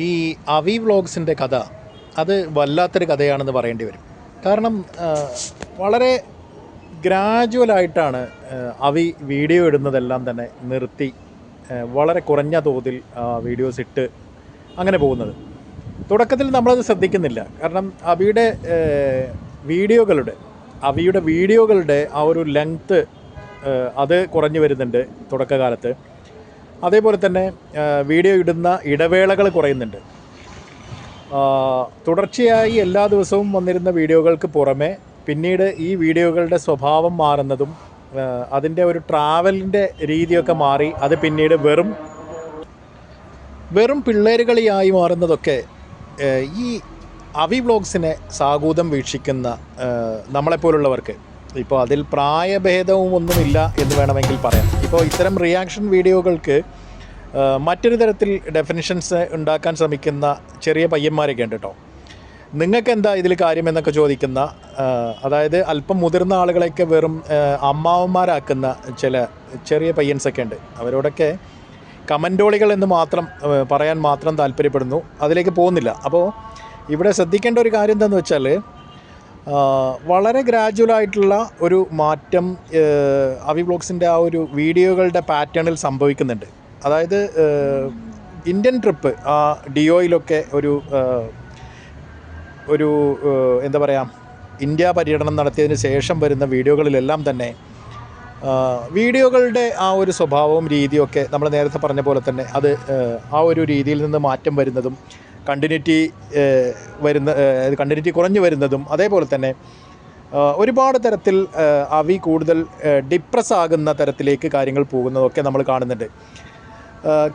ഈ അവി വ്ളോഗ്സിൻ്റെ കഥ അത് വല്ലാത്തൊരു കഥയാണെന്ന് പറയേണ്ടി വരും. കാരണം വളരെ ഗ്രാജുവലായിട്ടാണ് അവി വീഡിയോ ഇടുന്നതെല്ലാം തന്നെ നിർത്തി വളരെ കുറഞ്ഞ തോതിൽ വീഡിയോസ് ഇട്ട് അങ്ങനെ പോകുന്നത്. തുടക്കത്തിൽ നമ്മളത് ശ്രദ്ധിക്കുന്നില്ല. കാരണം അവിയുടെ വീഡിയോകളുടെ ആ ഒരു ലെങ്ത്ത് അത് കുറഞ്ഞു വരുന്നുണ്ട് തുടക്കകാലത്ത്. അതേപോലെ തന്നെ വീഡിയോ ഇടുന്ന ഇടവേളകൾ കുറയുന്നുണ്ട്. തുടർച്ചയായി എല്ലാ ദിവസവും വന്നിരുന്ന വീഡിയോകൾക്ക് പുറമെ പിന്നീട് ഈ വീഡിയോകളുടെ സ്വഭാവം മാറുന്നതും അതിൻ്റെ ഒരു ട്രാവലിൻ്റെ രീതിയൊക്കെ മാറി അത് പിന്നീട് വെറും പിള്ളേരുകളിയായി മാറുന്നതൊക്കെ ഈ അവി വ്ളോഗ്സിനെ സാഗൂതം വീക്ഷിക്കുന്ന നമ്മളെപ്പോലുള്ളവർക്ക്, ഇപ്പോൾ അതിൽ പ്രായഭേദവും ഒന്നുമില്ല എന്ന് വേണമെങ്കിൽ പറയാം. ഇപ്പോൾ ഇത്തരം റിയാക്ഷൻ വീഡിയോകൾക്ക് മറ്റൊരു തരത്തിൽ ഡെഫിനിഷൻസ് ഉണ്ടാക്കാൻ ശ്രമിക്കുന്ന ചെറിയ പയ്യന്മാരൊക്കെ ഉണ്ട് കേട്ടോ. നിങ്ങൾക്ക് എന്താ ഇതിൽ കാര്യമെന്നൊക്കെ ചോദിക്കുന്ന, അതായത് അല്പം മുതിർന്ന ആളുകളെയൊക്കെ വെറും അമ്മാവന്മാരാക്കുന്ന ചില ചെറിയ പയ്യൻസൊക്കെ ഉണ്ട്. അവരോടൊക്കെ കമൻറ്റോളികൾ എന്ന് പറയാൻ മാത്രം താല്പര്യപ്പെടുന്നു, അതിലേക്ക് പോകുന്നില്ല. അപ്പോൾ ഇവിടെ ശ്രദ്ധിക്കേണ്ട ഒരു കാര്യം എന്താണെന്ന് വെച്ചാൽ, വളരെ ഗ്രാജുവലായിട്ടുള്ള ഒരു മാറ്റം അവി വ്ളോഗ്സിൻ്റെ ആ ഒരു വീഡിയോകളുടെ പാറ്റേണിൽ സംഭവിക്കുന്നുണ്ട്. അതായത് ഇന്ത്യൻ ട്രിപ്പ് ഡിയോയിലൊക്കെ ഒരു എന്താ പറയുക, ഇന്ത്യ പര്യടനം നടത്തിയതിന് ശേഷം വരുന്ന വീഡിയോകളിലെല്ലാം തന്നെ വീഡിയോകളുടെ ആ ഒരു സ്വഭാവവും രീതിയൊക്കെ നമ്മൾ നേരത്തെ പറഞ്ഞ പോലെ തന്നെ അത് ആ ഒരു രീതിയിൽ നിന്ന് മാറ്റം വരുന്നതും കണ്ടിന്യൂറ്റി കുറഞ്ഞു വരുന്നതും, അതേപോലെ തന്നെ ഒരുപാട് തരത്തിൽ അവി കൂടുതൽ ഡിപ്രസ് ആകുന്ന തരത്തിലേക്ക് കാര്യങ്ങൾ പോകുന്നതൊക്കെ നമ്മൾ കാണുന്നുണ്ട്.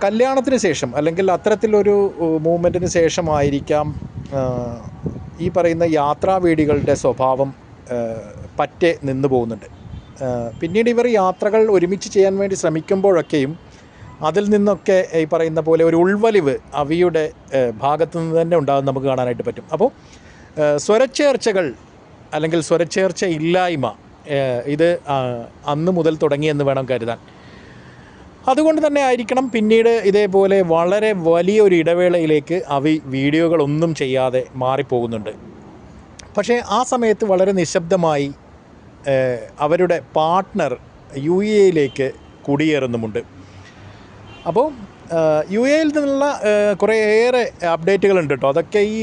കല്യാണത്തിന് ശേഷം അല്ലെങ്കിൽ അത്തരത്തിലൊരു മൂവ്മെൻറ്റിന് ശേഷമായിരിക്കാം ഈ പറയുന്ന യാത്രാ വീഡിയോകളുടെ സ്വഭാവം പറ്റെ നിന്ന് പോകുന്നുണ്ട്. പിന്നീട് ഇവർ യാത്രകൾ ഒരുമിച്ച് ചെയ്യാൻ വേണ്ടി ശ്രമിക്കുമ്പോഴൊക്കെയും അതിൽ നിന്നൊക്കെ ഈ പറയുന്ന പോലെ ഒരു ഉൾവലിവ് അവിയുടെ ഭാഗത്തു നിന്ന് തന്നെ ഉണ്ടാകും നമുക്ക് കാണാനായിട്ട് പറ്റും. അപ്പോൾ സ്വരച്ചേർച്ചകൾ അല്ലെങ്കിൽ സ്വരച്ചേർച്ച ഇല്ലായ്മ ഇത് അന്ന് മുതൽ തുടങ്ങിയെന്ന് വേണം കരുതാൻ. അതുകൊണ്ട് തന്നെ ആയിരിക്കണം പിന്നീട് ഇതേപോലെ വളരെ വലിയൊരു ഇടവേളയിലേക്ക് അവി വീഡിയോകളൊന്നും ചെയ്യാതെ മാറിപ്പോകുന്നുണ്ട്. പക്ഷേ ആ സമയത്ത് വളരെ നിശബ്ദമായി അവരുടെ പാർട്ട്ണർ UAE കുടിയേറുന്നുമുണ്ട്. അപ്പോൾ UAE നിന്നുള്ള കുറേയേറെ അപ്ഡേറ്റുകളുണ്ട് കേട്ടോ. അതൊക്കെ ഈ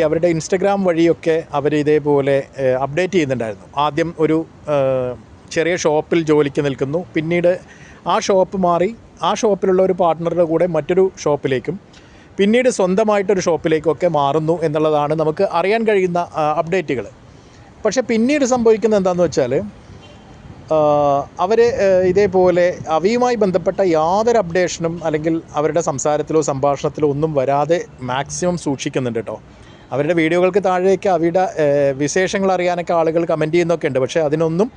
അവരുടെ ഇൻസ്റ്റഗ്രാം വഴിയൊക്കെ അവർ ഇതേപോലെ അപ്ഡേറ്റ് ചെയ്യുന്നുണ്ടായിരുന്നു. ആദ്യം ഒരു ചെറിയ ഷോപ്പിൽ ജോലിക്ക് നിൽക്കുന്നു, പിന്നീട് ആ ഷോപ്പ് മാറി ആ ഷോപ്പിലുള്ള ഒരു പാർട്ട്ണറുടെ കൂടെ മറ്റൊരു ഷോപ്പിലേക്കും പിന്നീട് സ്വന്തമായിട്ടൊരു ഷോപ്പിലേക്കൊക്കെ മാറുന്നു എന്നുള്ളതാണ് നമുക്ക് അറിയാൻ കഴിയുന്ന അപ്ഡേറ്റുകൾ. പക്ഷേ പിന്നീട് സംഭവിക്കുന്നത് എന്താണെന്ന് വെച്ചാൽ, അവർ ഇതേപോലെ അവിയുമായി ബന്ധപ്പെട്ട യാതൊരു അപ്ഡേഷനും അല്ലെങ്കിൽ അവരുടെ സംസാരത്തിലോ സംഭാഷണത്തിലോ ഒന്നും വരാതെ മാക്സിമം സൂക്ഷിക്കുന്നുണ്ട് കേട്ടോ. അവരുടെ വീഡിയോകൾക്ക് താഴേക്ക് അവയുടെ വിശേഷങ്ങൾ അറിയാനൊക്കെ ആളുകൾ കമൻറ്റ് ചെയ്യുന്നൊക്കെ ഉണ്ട്. പക്ഷേ അതിനൊന്നും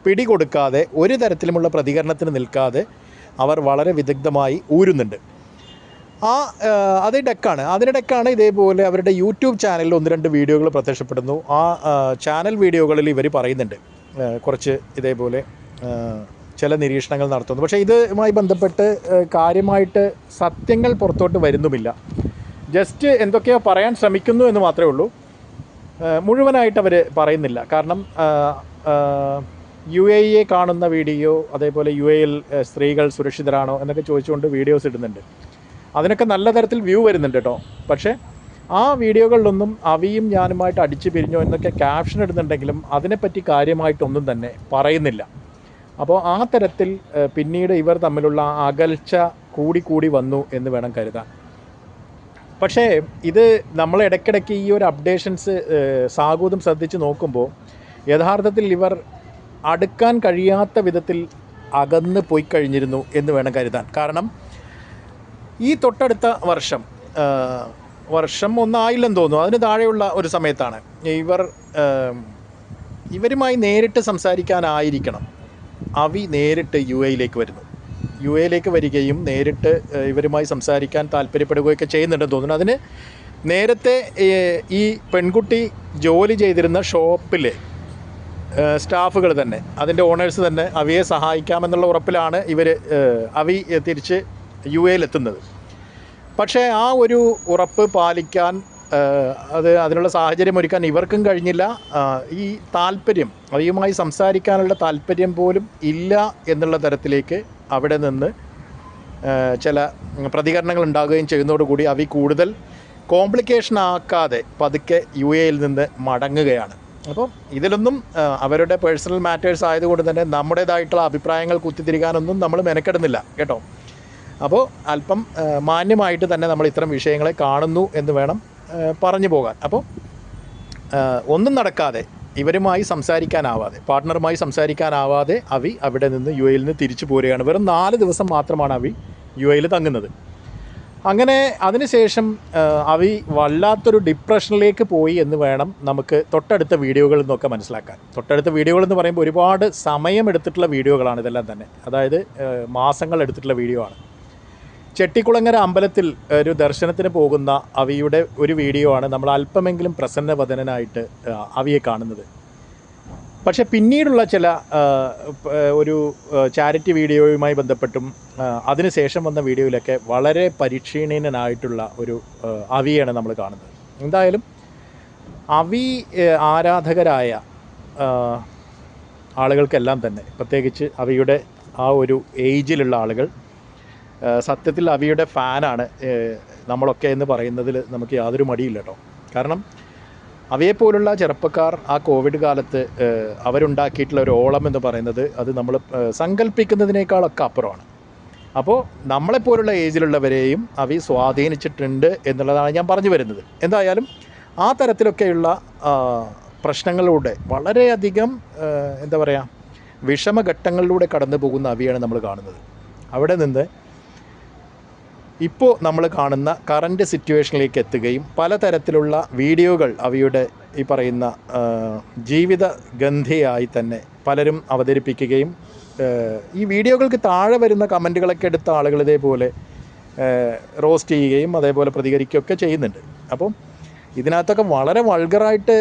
പിടികൊടുക്കാതെ ഒരു തരത്തിലുമുള്ള പ്രതികരണത്തിന് നിൽക്കാതെ അവർ വളരെ വിദഗ്ധമായി ഊരുന്നുണ്ട്. അതിനിടയ്ക്കാണ് ഇതേപോലെ അവരുടെ യൂട്യൂബ് ചാനലിൽ 1-2 വീഡിയോകൾ പ്രത്യക്ഷപ്പെടുന്നു. ആ ചാനൽ വീഡിയോകളിൽ ഇവർ പറയുന്നുണ്ട് കുറച്ച് ഇതേപോലെ ചില നിരീക്ഷണങ്ങൾ നടത്തുന്നു. പക്ഷേ ഇതുമായി ബന്ധപ്പെട്ട് കാര്യമായിട്ട് സത്യങ്ങൾ പുറത്തോട്ട് വരുന്നുമില്ല. ജസ്റ്റ് എന്തൊക്കെയോ പറയാൻ ശ്രമിക്കുന്നു എന്ന് മാത്രമേ ഉള്ളൂ. മുഴുവനായിട്ട് അവർ പറയുന്നില്ല. കാരണം UAE കാണുന്ന വീഡിയോ, അതേപോലെ UAE സ്ത്രീകൾ സുരക്ഷിതരാണോ എന്നൊക്കെ ചോദിച്ചുകൊണ്ട് വീഡിയോസ് ഇടുന്നുണ്ട്. അതിനൊക്കെ നല്ല തരത്തിൽ വ്യൂ വരുന്നുണ്ട് കേട്ടോ. പക്ഷേ ആ വീഡിയോകളിലൊന്നും അവിയും ഞാനുമായിട്ട് അടിച്ചു പിരിഞ്ഞോ എന്നൊക്കെ ക്യാപ്ഷൻ ഇടുന്നുണ്ടെങ്കിലും അതിനെപ്പറ്റി കാര്യമായിട്ടൊന്നും തന്നെ പറയുന്നില്ല. അപ്പോൾ ആ തരത്തിൽ പിന്നീട് ഇവർ തമ്മിലുള്ള അകൽച്ച കൂടി വന്നു എന്ന് വേണം കരുതാൻ. പക്ഷേ ഇത് നമ്മൾ ഇടയ്ക്കിടയ്ക്ക് ഈ ഒരു അപ്ഡേഷൻസ് സാഗൂതം ശ്രദ്ധിച്ച് നോക്കുമ്പോൾ യഥാർത്ഥത്തിൽ ഇവർ അടുക്കാൻ കഴിയാത്ത വിധത്തിൽ അകന്ന് പോയി കഴിഞ്ഞിരുന്നു എന്ന് വേണം കരുതാൻ. കാരണം ഈ തൊട്ടടുത്ത വർഷം ഒന്നായില്ലെന്ന് തോന്നുന്നു, അതിന് താഴെയുള്ള ഒരു സമയത്താണ് ഇവരുമായി നേരിട്ട് സംസാരിക്കാനായിരിക്കണം അവി നേരിട്ട് UAE വരുന്നു. UAE വരികയും നേരിട്ട് ഇവരുമായി സംസാരിക്കാൻ താല്പര്യപ്പെടുകയൊക്കെ ചെയ്യുന്നുണ്ടെന്ന് തോന്നുന്നു. അതിന് നേരത്തെ ഈ പെൺകുട്ടി ജോലി ചെയ്തിരുന്ന ഷോപ്പിലെ സ്റ്റാഫുകൾ തന്നെ, അതിൻ്റെ ഓണേഴ്സ് തന്നെ അവിയെ സഹായിക്കാമെന്നുള്ള ഉറപ്പിലാണ് അവി തിരിച്ച് UAE എത്തുന്നത്. പക്ഷേ ആ ഒരു ഉറപ്പ് പാലിക്കാൻ അതിനുള്ള സാഹചര്യം ഒരുക്കാൻ ഇവർക്കും കഴിഞ്ഞില്ല. ഈ താല്പര്യം, അവയുമായി സംസാരിക്കാനുള്ള താല്പര്യം പോലും ഇല്ല എന്നുള്ള തരത്തിലേക്ക് അവിടെ നിന്ന് ചില പ്രതികരണങ്ങൾ ഉണ്ടാകുകയും ചെയ്യുന്നതോടുകൂടി അവ കൂടുതൽ കോംപ്ലിക്കേഷൻ ആക്കാതെ പതുക്കെ UAE നിന്ന് മടങ്ങുകയാണ്. അപ്പോൾ ഇതിലൊന്നും അവരുടെ പേഴ്സണൽ മാറ്റേഴ്സ് ആയതുകൊണ്ട് തന്നെ നമ്മുടേതായിട്ടുള്ള അഭിപ്രായങ്ങൾ കുത്തിത്തിരിക്കാനൊന്നും നമ്മൾ മെനക്കെടുന്നില്ല കേട്ടോ. അപ്പോൾ അല്പം മാന്യമായിട്ട് തന്നെ നമ്മൾ ഇത്തരം വിഷയങ്ങളെ കാണുന്നു എന്ന് വേണം പറഞ്ഞു പോകാൻ. അപ്പോൾ ഒന്നും നടക്കാതെ, ഇവരുമായി സംസാരിക്കാനാവാതെ, പാർട്ട്ണറുമായി സംസാരിക്കാനാവാതെ അവിടെ നിന്ന് UAE നിന്ന് തിരിച്ചു പോരുകയാണ്. വെറും 4 ദിവസം മാത്രമാണ് UAE തങ്ങുന്നത്. അങ്ങനെ അതിനുശേഷം വല്ലാത്തൊരു ഡിപ്രഷനിലേക്ക് പോയി എന്ന് വേണം നമുക്ക് തൊട്ടടുത്ത വീഡിയോകളിൽ നിന്നൊക്കെ മനസ്സിലാക്കാൻ. തൊട്ടടുത്ത വീഡിയോകളെന്ന് പറയുമ്പോൾ ഒരുപാട് സമയമെടുത്തിട്ടുള്ള വീഡിയോകളാണ് ഇതെല്ലാം തന്നെ. അതായത് മാസങ്ങൾ എടുത്തിട്ടുള്ള വീഡിയോ ആണ്. ചെട്ടിക്കുളങ്ങര അമ്പലത്തിൽ ഒരു ദർശനത്തിന് പോകുന്ന അവയുടെ ഒരു വീഡിയോ ആണ് നമ്മൾ അല്പമെങ്കിലും പ്രസന്നവദനായിട്ട് അവയെ കാണുന്നത്. പക്ഷേ പിന്നീടുള്ള ചില ഒരു ചാരിറ്റി വീഡിയോയുമായി ബന്ധപ്പെട്ടും അതിനുശേഷം വന്ന വീഡിയോയിലൊക്കെ വളരെ പരിക്ഷീണനായിട്ടുള്ള ഒരു അവിയാണ് നമ്മൾ കാണുന്നത്. എന്തായാലും ആരാധകരായ ആളുകൾക്കെല്ലാം തന്നെ, പ്രത്യേകിച്ച് അവയുടെ ആ ഒരു ഏജിലുള്ള ആളുകൾ സത്യത്തിൽ അവയുടെ ഫാനാണ് നമ്മളൊക്കെ എന്ന് പറയുന്നതിൽ നമുക്ക് യാതൊരു മടിയില്ല കേട്ടോ. കാരണം അവയെപ്പോലുള്ള ചെറുപ്പക്കാർ ആ കോവിഡ് കാലത്ത് അവരുണ്ടാക്കിയിട്ടുള്ള ഒരു ഓളം എന്ന് പറയുന്നത് അത് നമ്മൾ സങ്കല്പിക്കുന്നതിനേക്കാളൊക്കെ അപ്പുറമാണ്. അപ്പോൾ നമ്മളെപ്പോലുള്ള ഏജിലുള്ളവരെയും സ്വാധീനിച്ചിട്ടുണ്ട് എന്നുള്ളതാണ് ഞാൻ പറഞ്ഞു വരുന്നത്. എന്തായാലും ആ തരത്തിലൊക്കെയുള്ള പ്രശ്നങ്ങളിലൂടെ വളരെയധികം വിഷമഘട്ടങ്ങളിലൂടെ കടന്നു പോകുന്ന അവയാണ് നമ്മൾ കാണുന്നത്. അവിടെ നിന്ന് ഇപ്പോൾ നമ്മൾ കാണുന്ന കറൻറ്റ് സിറ്റുവേഷനിലേക്ക് എത്തുകയും പലതരത്തിലുള്ള വീഡിയോകൾ അവയുടെ ഈ പറയുന്ന ജീവിത ഗന്ധിയായി തന്നെ പലരും അവതരിപ്പിക്കുകയും ഈ വീഡിയോകൾക്ക് താഴെ വരുന്ന കമൻറ്റുകളൊക്കെ എടുത്ത ആളുകൾ ഇതേപോലെ റോസ്റ്റ് ചെയ്യുകയും അതേപോലെ പ്രതികരിക്കുകയൊക്കെ ചെയ്യുന്നുണ്ട്. അപ്പം ഇതിനകത്തൊക്കെ വളരെ വൾഗറായിട്ട്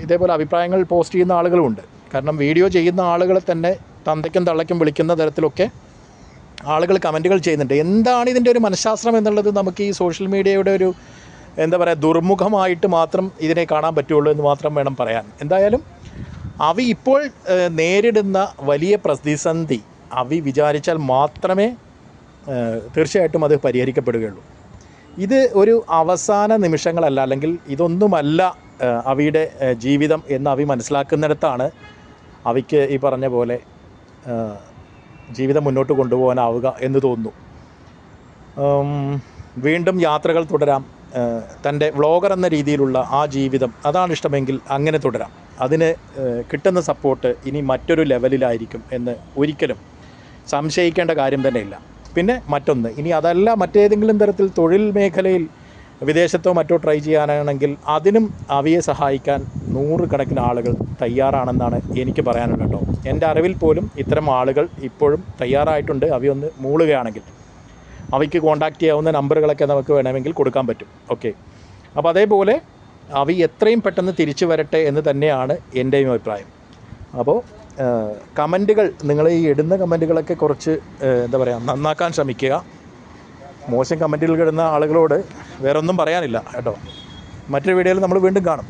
ഇതേപോലെ അഭിപ്രായങ്ങൾ പോസ്റ്റ് ചെയ്യുന്ന ആളുകളുമുണ്ട്. കാരണം വീഡിയോ ചെയ്യുന്ന ആളുകളെ തന്നെ തന്തയ്ക്കും തള്ളയ്ക്കും വിളിക്കുന്ന തരത്തിലൊക്കെ ആളുകൾ കമൻറ്റുകൾ ചെയ്യുന്നുണ്ട്. എന്താണ് ഇതിൻ്റെ ഒരു മനഃശാസ്ത്രം എന്നുള്ളത് നമുക്ക് ഈ സോഷ്യൽ മീഡിയയുടെ ഒരു ദുർമുഖമായിട്ട് മാത്രം ഇതിനെ കാണാൻ പറ്റുള്ളൂ എന്ന് മാത്രം വേണം പറയാൻ. എന്തായാലും ഇപ്പോൾ നേരിടുന്ന വലിയ പ്രതിസന്ധി വിചാരിച്ചാൽ മാത്രമേ തീർച്ചയായിട്ടും അത് പരിഹരിക്കപ്പെടുകയുള്ളൂ. ഇത് ഒരു അവസാന നിമിഷങ്ങളല്ല, അല്ലെങ്കിൽ ഇതൊന്നുമല്ല അവയുടെ ജീവിതം എന്ന് മനസ്സിലാക്കുന്നിടത്താണ് ഈ പറഞ്ഞ പോലെ ജീവിതം മുന്നോട്ട് കൊണ്ടുപോകാനാവുക എന്ന് തോന്നുന്നു. വീണ്ടും യാത്രകൾ തുടരാം. തൻ്റെ വ്ളോഗർ എന്ന രീതിയിലുള്ള ആ ജീവിതം അതാണ് ഇഷ്ടമെങ്കിൽ അങ്ങനെ തുടരാം. അതിന് കിട്ടുന്ന സപ്പോർട്ട് ഇനി മറ്റൊരു ലെവലിലായിരിക്കും എന്ന് ഒരിക്കലും സംശയിക്കേണ്ട കാര്യം തന്നെയില്ല. പിന്നെ മറ്റൊന്ന്, ഇനി അതല്ല മറ്റേതെങ്കിലും തരത്തിൽ തൊഴിൽ മേഖലയിൽ വിദേശത്തോ മറ്റോ ട്രൈ ചെയ്യാനാണെങ്കിൽ അതിനും അവയെ സഹായിക്കാൻ 100 കണക്കിന് ആളുകൾ തയ്യാറാണെന്നാണ് എനിക്ക് പറയാനുള്ളത് കേട്ടോ. എൻ്റെ അറിവിൽ പോലും ഇത്തരം ആളുകൾ ഇപ്പോഴും തയ്യാറായിട്ടുണ്ട്. അവയൊന്ന് മൂളുകയാണെങ്കിൽ അവയ്ക്ക് കോൺടാക്റ്റ് ചെയ്യാവുന്ന നമ്പറുകളൊക്കെ നമുക്ക് വേണമെങ്കിൽ കൊടുക്കാൻ പറ്റും. ഓക്കെ, അപ്പോൾ അതേപോലെ എത്രയും പെട്ടെന്ന് തിരിച്ചു വരട്ടെ എന്ന് തന്നെയാണ് എൻ്റെയും അഭിപ്രായം. അപ്പോൾ കമൻറ്റുകൾ, നിങ്ങൾ ഈ ഇടുന്ന കമൻറ്റുകളൊക്കെ കുറച്ച് നന്നാക്കാൻ ശ്രമിക്കുക. മോശം കമൻറ്റുകൾ ഇടുന്ന ആളുകളോട് വേറൊന്നും പറയാനില്ല കേട്ടോ. മറ്റൊരു വീഡിയോയിൽ നമ്മൾ വീണ്ടും കാണും.